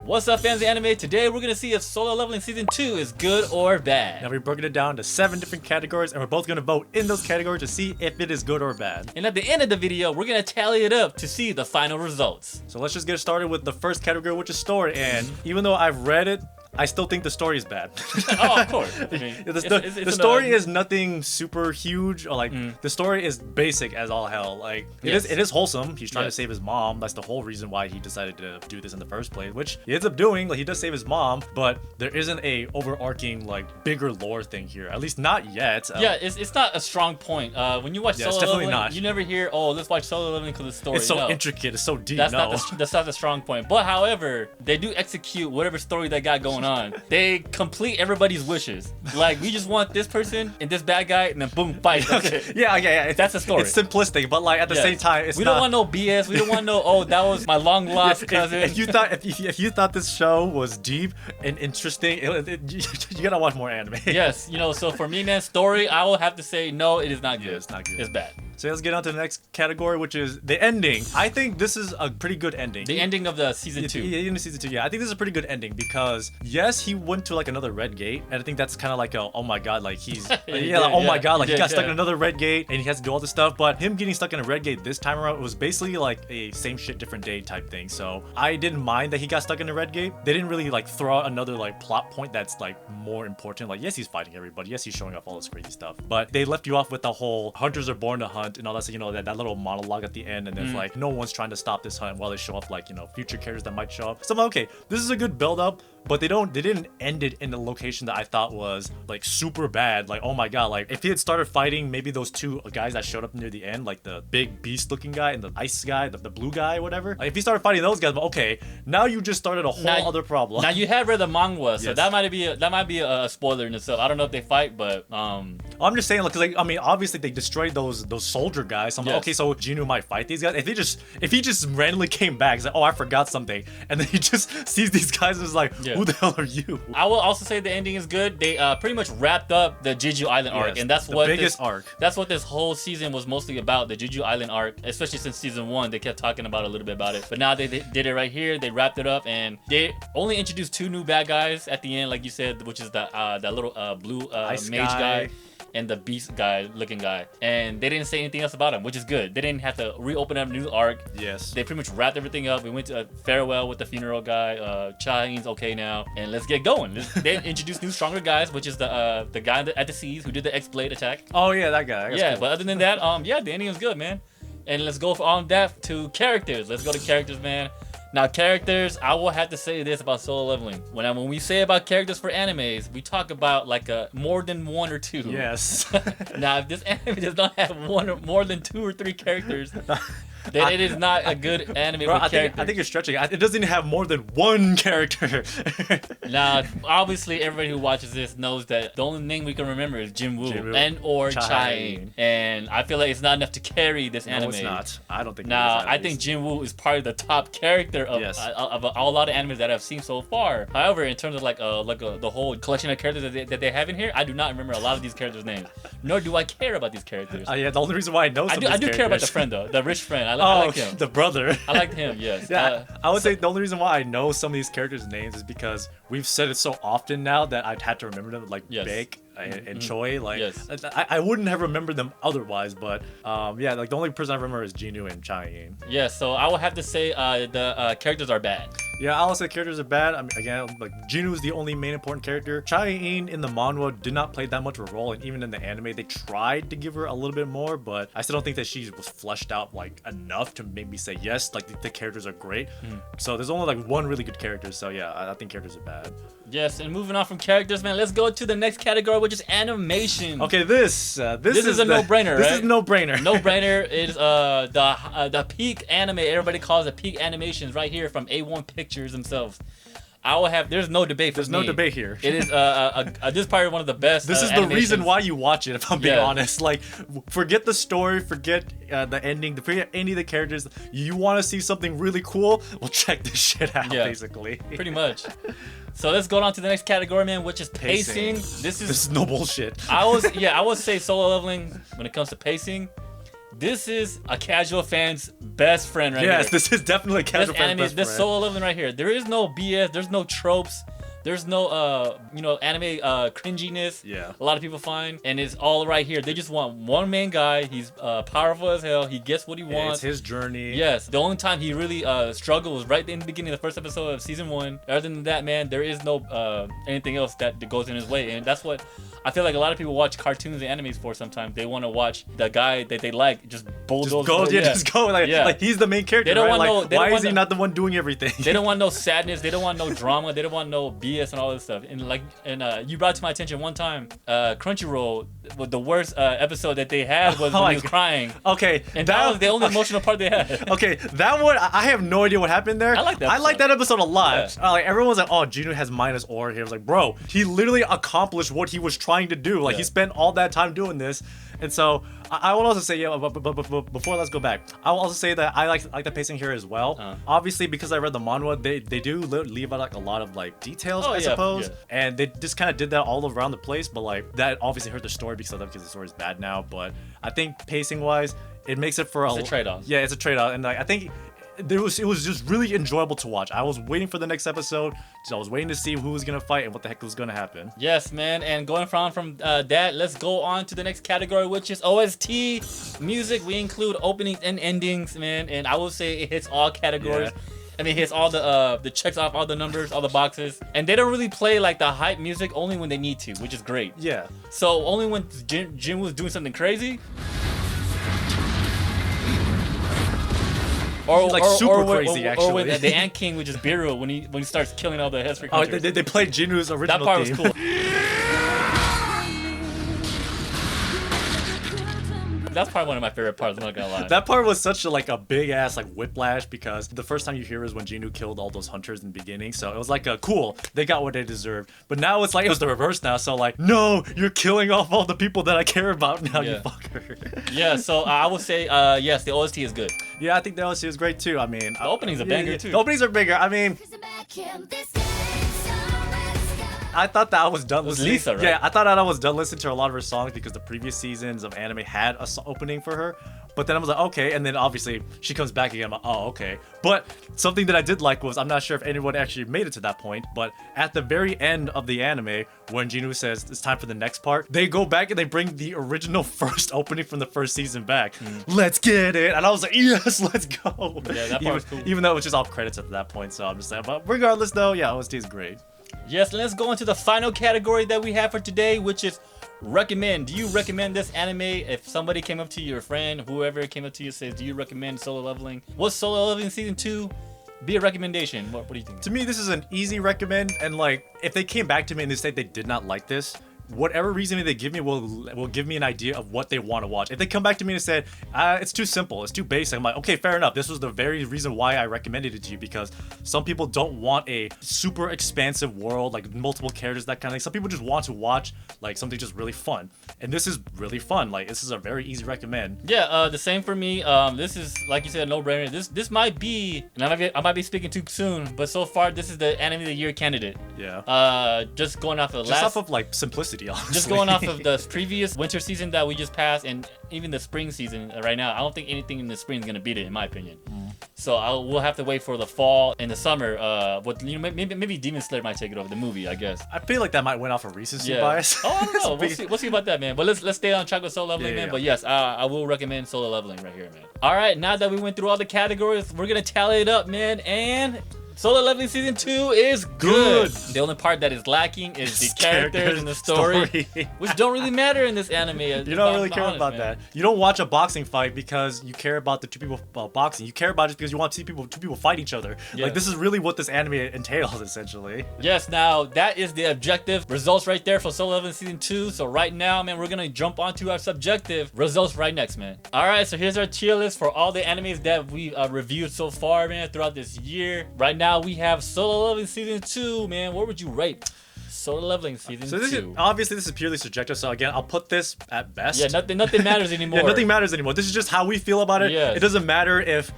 What's up, fans of anime? Today we're gonna see if Solo Leveling Season 2 is good or bad. Now we've broken it down to 7 different categories, and we're both gonna vote in those categories to see if it is good or bad. And at the end of the video, we're gonna tally it up to see the final results. So let's just get started with the first category, which is story. And even though I've read it, I still think the story is bad. Oh, of course. I mean, the story is nothing super huge, or like the story is basic as all hell. Like it is wholesome. He's trying to save his mom. That's the whole reason why he decided to do this in the first place, which he ends up doing. Like he does save his mom, but there isn't a overarching like bigger lore thing here. At least not yet. Yeah, it's not a strong point. When you watch Solo Leveling, you never hear, "Oh, let's watch Solo Leveling because of the story." It's so intricate. It's so deep. That's not the strong point. But however, they do execute whatever story they got going on. They complete everybody's wishes. Like, we just want this person and this bad guy, and then boom, fight. That's it. Yeah. That's the story. It's simplistic, but like at the same time, we don't want no BS. We don't want no, oh, that was my long lost cousin. If you thought this show was deep and interesting, you gotta watch more anime. Yes, so for me, man, story, I will have to say no, it is not good. Yeah, it's not good. It's bad. So let's get on to the next category, which is the ending. I think this is a pretty good ending. The ending of the season 2. Yeah, season 2. Yeah, I think this is a pretty good ending because yes, he went to like another red gate, and I think that's kind of like a, oh my god, like he's he got stuck in another red gate and he has to do all this stuff. But him getting stuck in a red gate this time around was basically like a same shit different day type thing. So I didn't mind that he got stuck in a red gate. They didn't really like throw out another like plot point that's like more important. Like yes, he's fighting everybody. Yes, he's showing off all this crazy stuff. But they left you off with the whole hunters are born to hunt and all that. So, that little monologue at the end, and it's like no one's trying to stop this hunt while they show off like future characters that might show up. So I'm like, okay, this is a good build up, but they didn't end it in the location that I thought was like super bad. Like, oh my god, like if he had started fighting maybe those two guys that showed up near the end, like the big beast looking guy and the ice guy, the blue guy, whatever. Like if he started fighting those guys, but okay, now you just started a whole other problem. Now you have read the Manhwa, so that might be a spoiler in itself. I don't know if they fight, but I'm just saying, like, 'cause, like, I mean, obviously they destroyed those soldier guys. So I'm like, okay, so Genu might fight these guys. If he just randomly came back, he's like, oh, I forgot something, and then he just sees these guys and is like, who the hell are you? I will also say the ending is good. They pretty much wrapped up the Jeju Island arc, and that's what the biggest arc. That's what this whole season was mostly about, the Jeju Island arc. Especially since season 1, they kept talking about it a little bit about it. But now they did it right here. They wrapped it up, and they only introduced 2 new bad guys at the end, like you said, which is that little blue mage guy and the beast guy looking guy, and they didn't say anything else about him, which is good. They didn't have to reopen up a new arc. Yes, they pretty much wrapped everything up. We went to a farewell with the funeral guy. Chain's okay now, and let's get going. They introduced new stronger guys, which is the guy at the seas who did the X-Blade attack. Oh yeah, that guy. Yeah, cool. But other than that, the ending was good, man. And let's go on that to characters. Let's go to characters, man. Now, characters, I will have to say this about Solo Leveling. When we say about characters for animes, we talk about like more than 1 or 2. Yes. Now, if this anime does not have more than 2 or 3 characters, then it is not a good anime for characters. I think you're stretching. It doesn't have more than 1 character. Now, obviously, everybody who watches this knows that the only name we can remember is Jinwoo and or Chain. And I feel like it's not enough to carry this anime. No, it's not. I don't think now, it is. I think Jinwoo is probably the top character of a lot of animes that I've seen so far. However, in terms of the whole collection of characters that they have in here, I do not remember a lot of these characters' names. Nor do I care about these characters. Yeah, the only reason why I know I do care about the friend though, the rich friend. I like him. The brother. I liked him, yes. Yeah, I would say the only reason why I know some of these characters' names is because we've said it so often now that I'd had to remember them, like Beck and Choi. Like, I wouldn't have remembered them otherwise, but like the only person I remember is Genu and Chain. Yeah, so I would have to say the characters are bad. Yeah, I'll say characters are bad. I mean, again, like Genu is the only main important character. Chain in the manhwa did not play that much of a role, and even in the anime, they tried to give her a little bit more, but I still don't think that she was fleshed out like enough to make me say yes. Like the characters are great. So there's only like 1 really good character. So yeah, I think characters are bad. Yes, and moving on from characters, man, let's go to the next category, which is animation. Okay, this is a no-brainer, right? This is no-brainer. No-brainer is the peak anime. Everybody calls it peak animations right here from A1 Pictures themselves. There's no debate for me. There's no debate here. It is this is probably one of the best. This is the reason why you watch it, if I'm being honest. Like, forget the story, forget the ending, forget any of the characters. You want to see something really cool? Well, check this shit out, basically. Pretty much. So let's go on to the next category, man, which is pacing. This is no bullshit. I would say Solo Leveling, when it comes to pacing, this is a casual fan's best friend right here. Yes, this is definitely a casual fan's best friend. This Solo Leveling right here. There is no BS. There's no tropes. There's no anime cringiness. Yeah. A lot of people find, and it's all right here. They just want one main guy. He's powerful as hell. He gets what he wants. It's his journey. Yes. The only time he really struggles right in the beginning of the first episode of season 1. Other than that, man, there is no anything else that goes in his way, and that's what I feel like a lot of people watch cartoons and animes for. Sometimes they want to watch the guy that they like just bulldoze. Just go. Like he's the main character. They don't want why is he not the one doing everything? They don't want no sadness. They don't want no drama. They don't want no BS and all this stuff. And you brought to my attention one time, Crunchyroll, the worst episode that they had was when he was crying. Okay, and that was the only emotional part they had. Okay, that one I have no idea what happened there. I like that. I like that episode a lot. Yeah. Like everyone was like, "Oh, Gino has minus aura here." I was like, "Bro, he literally accomplished what he was trying to do. Like he spent all that time doing this." And so I will also say, but before let's go back, I will also say that I like the pacing here as well. Obviously, because I read the manhwa, they do leave out like a lot of like details, I suppose, and they just kind of did that all around the place. But like that obviously hurt the story because the story is bad now. But I think pacing wise, it makes it for it's a trade-off. Yeah, it's a trade-off, and like I think. It was just really enjoyable to watch. I was waiting for the next episode. So I was waiting to see who was gonna fight and what the heck was gonna happen. Yes, man. And going from that, let's go on to the next category, which is OST music. We include openings and endings, man. And I will say it hits all categories. Yeah. I mean, it hits all the checks off all the numbers, all the boxes. And they don't really play like the hype music only when they need to, which is great. Yeah. So only when Jin was doing something crazy. Or super crazy, actually. Or with the Ant King, which is Biru, when he starts killing all the heads. Oh, they played Jinwoo's original theme. That part theme. was cool. That's probably one of my favorite parts, I'm not gonna lie. That part was such a big ass whiplash because the first time you hear is when Jinwoo killed all those hunters in the beginning. So it was cool, they got what they deserved. But now it's it was the reverse now. So no, you're killing off all the people that I care about now, you fucker. Yeah, so I would say yes, the OST is good. Yeah, I think the OST is great too. I mean, the opening's a banger too. The openings are bigger. I mean, I thought that I was done listening. Lisa, right? Yeah, I thought that I was done listening to a lot of her songs because the previous seasons of anime had a opening for her. But then I was like, okay, and then obviously she comes back again. I'm like, oh, okay. But something that I did like was, I'm not sure if anyone actually made it to that point, but at the very end of the anime, when Jinwoo says it's time for the next part, they go back and they bring the original first opening from the first season back. Let's get it. And I was like, yes, let's go. Yeah, that part was cool. Even though it was just all credits at that point, so I'm just saying. But regardless though, yeah, OST is great. Yes, let's go into the final category that we have for today, which is recommend. Do you recommend this anime? If somebody came up to you, your friend, whoever came up to you, says, do you recommend Solo Leveling? Was Solo Leveling Season 2 be a recommendation? What do you think? To me, this is an easy recommend, and if they came back to me and they said they did not like this, whatever reasoning they give me will give me an idea of what they want to watch. If they come back to me and said, it's too simple, it's too basic, I'm like, okay, fair enough. This was the very reason why I recommended it to you, because some people don't want a super expansive world, multiple characters, that kind of thing. Some people just want to watch something just really fun. And this is really fun. This is a very easy recommend. Yeah, the same for me. This is, like you said, a no-brainer. This might be, and I might be speaking too soon, but so far this is the anime of the year candidate. Yeah. Just going off of the last... off of simplicity. Honestly. Just going off of the previous winter season that we just passed, and even the spring season right now, I don't think anything in the spring is gonna beat it, in my opinion. So we'll have to wait for the fall and the summer. Maybe Demon Slayer might take it over, the movie, I guess. I feel like that might went off a recency bias. Oh, I don't know. We'll see about that, man. But let's stay on track with Solo Leveling, man. But yes, I will recommend Solo Leveling right here, man. All right, now that we went through all the categories, we're gonna tally it up, man, and Solo Leveling Season 2 is good. The only part that is lacking is the characters and the story, which don't really matter in this anime. You don't really care about that. You don't watch a boxing fight because you care about the two people boxing. You care about it because you want to see two people fight each other. Yeah. This is really what this anime entails, essentially. Yes, now that is the objective results right there for Solo Leveling Season 2. So right now, man, we're going to jump onto our subjective results right next, man. All right, so here's our tier list for all the animes that we reviewed so far, man, throughout this year. Right now, we have Solo Leveling Season 2, man. What would you rate Solo Leveling Season 2? So this is purely subjective. So again, I'll put this at best. Yeah, nothing matters anymore. Yeah, nothing matters anymore. This is just how we feel about it. Yes. It doesn't matter if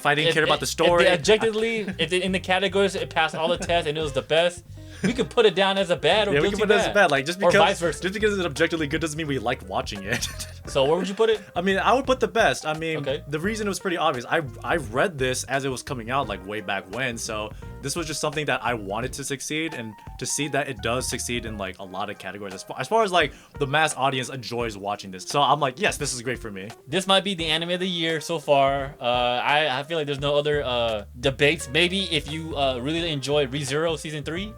I didn't care about the story. If in the categories it passed all the tests and it was the best, we could put it down as a bad or we can put it as a bad. Just because or vice versa. Just because it's objectively good doesn't mean we like watching it. So where would you put it? I mean, I would put the best. I mean, okay. The reason it was pretty obvious. I read this as it was coming out, like way back when. So this was just something that I wanted to succeed, and to see that it does succeed in like a lot of categories. As far as like the mass audience enjoys watching this. So I'm like, yes, this is great for me. This might be the anime of the year so far. I feel like there's no other debates. Maybe if you really enjoy ReZero season 3.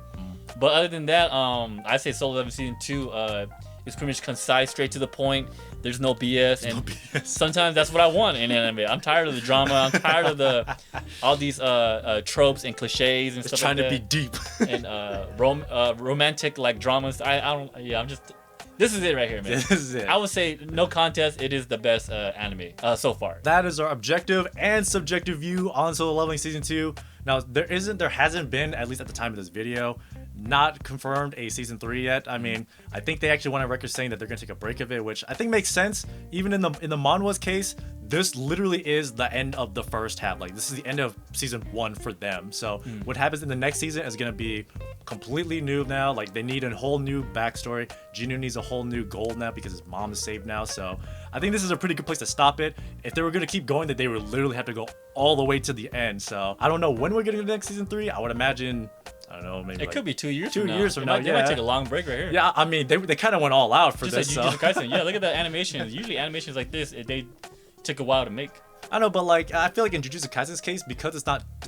But other than that, I say Solo Leveling season 2 is pretty much concise, straight to the point. There's no BS, and sometimes that's what I want in anime. I'm tired of the drama. I'm tired of all these tropes and cliches and stuff trying like to be deep and romantic like dramas. I'm just. This is it right here, man. This is it. I would say, no contest, it is the best anime so far. That is our objective and subjective view on Solo Leveling season 2. Now, there hasn't been, at least at the time of this video, not confirmed a season 3 yet. I mean, I think they actually went on record saying that they're gonna take a break of it, which I think makes sense. Even in the Manhwa's case, this literally is the end of the first half. Like, this is the end of season 1 for them. So what happens in the next season is gonna be completely new now. Like, they need a whole new backstory. Jinu needs a whole new goal now because his mom is saved now. So I think this is a pretty good place to stop it. If they were gonna keep going, that they would literally have to go all the way to the end. So I don't know when we're getting to the next season 3. I would imagine, I don't know, maybe it could be 2 years. 2 years from now. They might take a long break right here. Yeah, I mean, they kind of went all out for just this. Like Jujutsu Kaisen. Yeah, look at the animations. Usually animations like this, they took a while to make. I know, but like, I feel like in Jujutsu Kaisen's case, because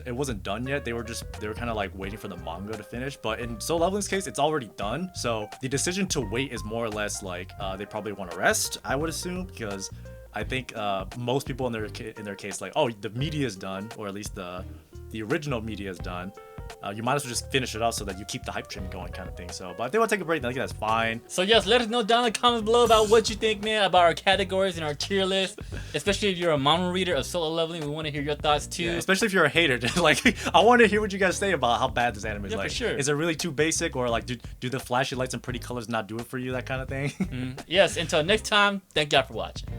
it wasn't done yet, they were kind of like waiting for the manga to finish. But in Solo Leveling's case, it's already done. So the decision to wait is more or less like they probably want to rest, I would assume, because I think most people in their case, like, oh, the media is done, or at least the original media is done. You might as well just finish it up so that you keep the hype train going, kind of thing. So, but if they want to take a break, then I think that's fine. So yes, let us know down in the comments below about what you think, man, about our categories and our tier list. Especially if you're a manga reader of Solo Leveling, we want to hear your thoughts too. Yeah, especially if you're a hater. Like, I want to hear what you guys say about how bad this anime is. Like, for sure. Is it really too basic, or like, do the flashy lights and pretty colors not do it for you? That kind of thing. Yes. Until next time, thank y'all for watching.